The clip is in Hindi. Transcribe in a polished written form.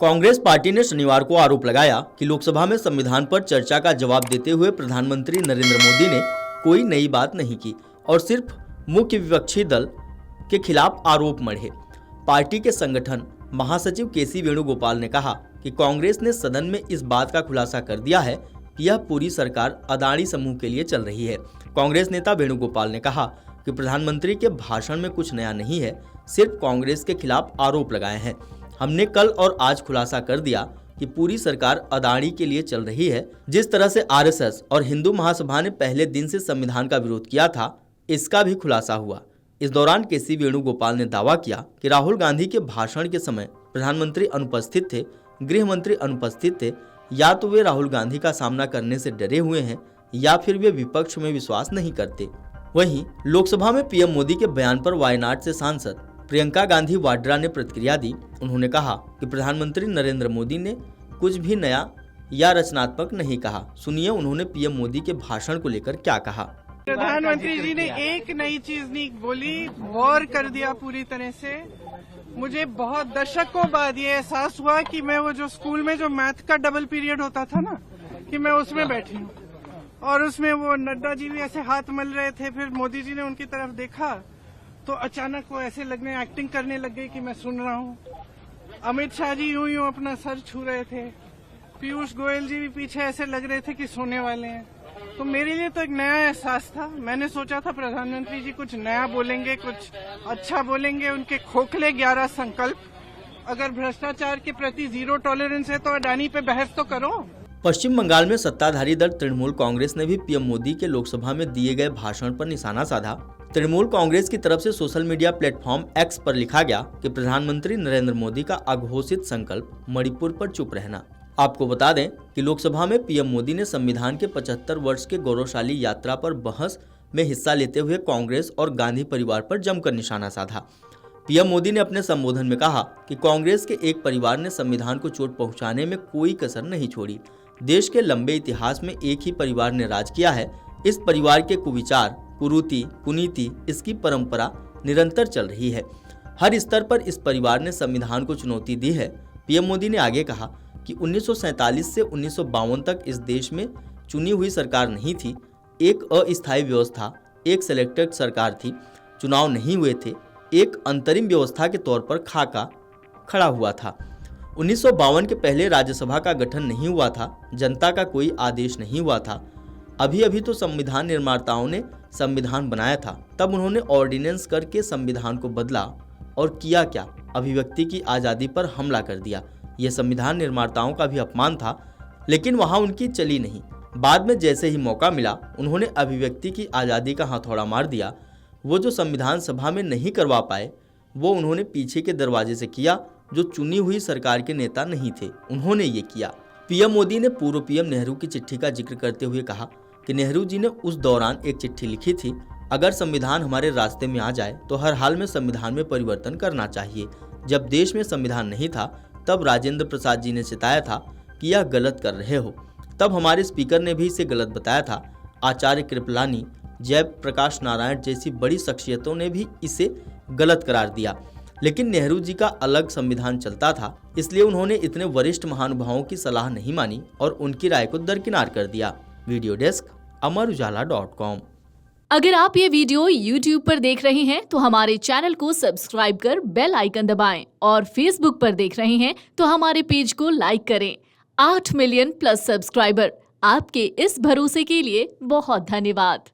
कांग्रेस पार्टी ने शनिवार को आरोप लगाया कि लोकसभा में संविधान पर चर्चा का जवाब देते हुए प्रधानमंत्री नरेंद्र मोदी ने कोई नई बात नहीं की और सिर्फ मुख्य विपक्षी दल के खिलाफ आरोप मढ़े। पार्टी के संगठन महासचिव केसी वेणुगोपाल ने कहा कि कांग्रेस ने सदन में इस बात का खुलासा कर दिया है कि यह पूरी सरकार अदानी समूह के लिए चल रही है। कांग्रेस नेता वेणुगोपाल ने कहा कि प्रधानमंत्री के भाषण में कुछ नया नहीं है, सिर्फ कांग्रेस के खिलाफ आरोप लगाए हैं। हमने कल और आज खुलासा कर दिया कि पूरी सरकार अदानी के लिए चल रही है। जिस तरह से आरएसएस और हिंदू महासभा ने पहले दिन से संविधान का विरोध किया था, इसका भी खुलासा हुआ। इस दौरान केसी वेणुगोपाल ने दावा किया कि राहुल गांधी के भाषण के समय प्रधानमंत्री अनुपस्थित थे, गृह मंत्री अनुपस्थित थे। या तो वे राहुल गांधी का सामना करने से डरे हुए हैं या फिर वे विपक्ष में विश्वास नहीं करते। वहीं लोकसभा में पीएम मोदी के बयान पर वायनाड से सांसद प्रियंका गांधी वाड्रा ने प्रतिक्रिया दी। उन्होंने कहा कि प्रधानमंत्री नरेंद्र मोदी ने कुछ भी नया या रचनात्मक नहीं कहा। सुनिए उन्होंने पीएम मोदी के भाषण को लेकर क्या कहा। प्रधानमंत्री जी ने एक नई चीज नहीं बोली, वॉर कर दिया पूरी तरह से। मुझे बहुत दशकों बाद ये एहसास हुआ कि मैं वो जो स्कूल में जो मैथ का डबल पीरियड होता था ना, कि मैं उसमें बैठी हूँ और उसमें वो नड्डा जी भी ऐसे हाथ मल रहे थे। फिर मोदी जी ने उनकी तरफ देखा तो अचानक वो ऐसे लगने एक्टिंग करने लग गई कि मैं सुन रहा हूँ। अमित शाह जी यूं यूं अपना सर छू रहे थे। पीयूष गोयल जी भी पीछे ऐसे लग रहे थे कि सोने वाले हैं। तो मेरे लिए तो एक नया एहसास था। मैंने सोचा था प्रधानमंत्री जी कुछ नया बोलेंगे, कुछ अच्छा बोलेंगे। उनके खोखले 11 संकल्प, अगर भ्रष्टाचार के प्रति जीरो टॉलरेंस है तो अडानी पे बहस तो करो। पश्चिम बंगाल में सत्ताधारी दल तृणमूल कांग्रेस ने भी पीएम मोदी के लोकसभा में दिए गए भाषण पर निशाना साधा। तृणमूल कांग्रेस की तरफ से सोशल मीडिया प्लेटफॉर्म एक्स पर लिखा गया कि प्रधानमंत्री नरेंद्र मोदी का अघोषित संकल्प मणिपुर पर चुप रहना। आपको बता दें कि लोकसभा में पीएम मोदी ने संविधान के 75 वर्ष के गौरवशाली यात्रा पर बहस में हिस्सा लेते हुए कांग्रेस और गांधी परिवार पर जमकर निशाना साधा। पीएम मोदी ने अपने संबोधन में कहा कि कांग्रेस के एक परिवार ने संविधान को चोट पहुंचाने में कोई कसर नहीं छोड़ी। देश के लंबे इतिहास में एक ही परिवार ने राज किया है। इस परिवार के कुविचार, कुरीति, कुनीति, इसकी परंपरा निरंतर चल रही है। हर स्तर पर इस परिवार ने संविधान को चुनौती दी है। पीएम मोदी ने आगे कहा कि 1947 से 1952 तक इस देश में चुनी हुई सरकार नहीं थी। एक अस्थायी व्यवस्था, एक सिलेक्टेड सरकार थी। चुनाव नहीं हुए थे। एक अंतरिम व्यवस्था के तौर पर खाका खड़ा हुआ था। 1952 के पहले राज्यसभा का गठन नहीं हुआ था। जनता का कोई आदेश नहीं हुआ था। अभी अभी तो संविधान निर्माताओं ने संविधान बनाया था, तब उन्होंने ऑर्डिनेंस करके संविधान को बदला और किया क्या, अभिव्यक्ति की आज़ादी पर हमला कर दिया। यह संविधान निर्माताओं का भी अपमान था, लेकिन वहां उनकी चली नहीं। बाद में जैसे ही मौका मिला, उन्होंने अभिव्यक्ति की आज़ादी का हथौड़ा मार दिया। वो जो संविधान सभा में नहीं करवा पाए, वो उन्होंने पीछे के दरवाजे से किया। जो चुनी हुई सरकार के नेता नहीं थे, उन्होंने ये किया। पीएम मोदी ने पूर्व पीएम नेहरू की चिट्ठी का जिक्र करते हुए कहा कि नेहरू जी ने उस दौरान एक चिट्ठी लिखी थी, अगर संविधान हमारे रास्ते में आ जाए तो हर हाल में संविधान में परिवर्तन करना चाहिए। जब देश में संविधान नहीं था, तब राजेंद्र प्रसाद जी ने चिताया था कि यह गलत कर रहे हो। तब हमारे स्पीकर ने भी इसे गलत बताया था। आचार्य कृपलानी, जयप्रकाश नारायण जैसी बड़ी शख्सियतों ने भी इसे गलत करार दिया। लेकिन नेहरू जी का अलग संविधान चलता था, इसलिए उन्होंने इतने वरिष्ठ महानुभावों की सलाह नहीं मानी और उनकी राय को दरकिनार कर दिया। Video desk amarujala.com। अगर आप ये वीडियो YouTube पर देख रहे हैं तो हमारे चैनल को सब्सक्राइब कर बेल आइकन दबाएं और Facebook पर देख रहे हैं तो हमारे पेज को लाइक करें। 8 मिलियन प्लस सब्सक्राइबर, आपके इस भरोसे के लिए बहुत धन्यवाद।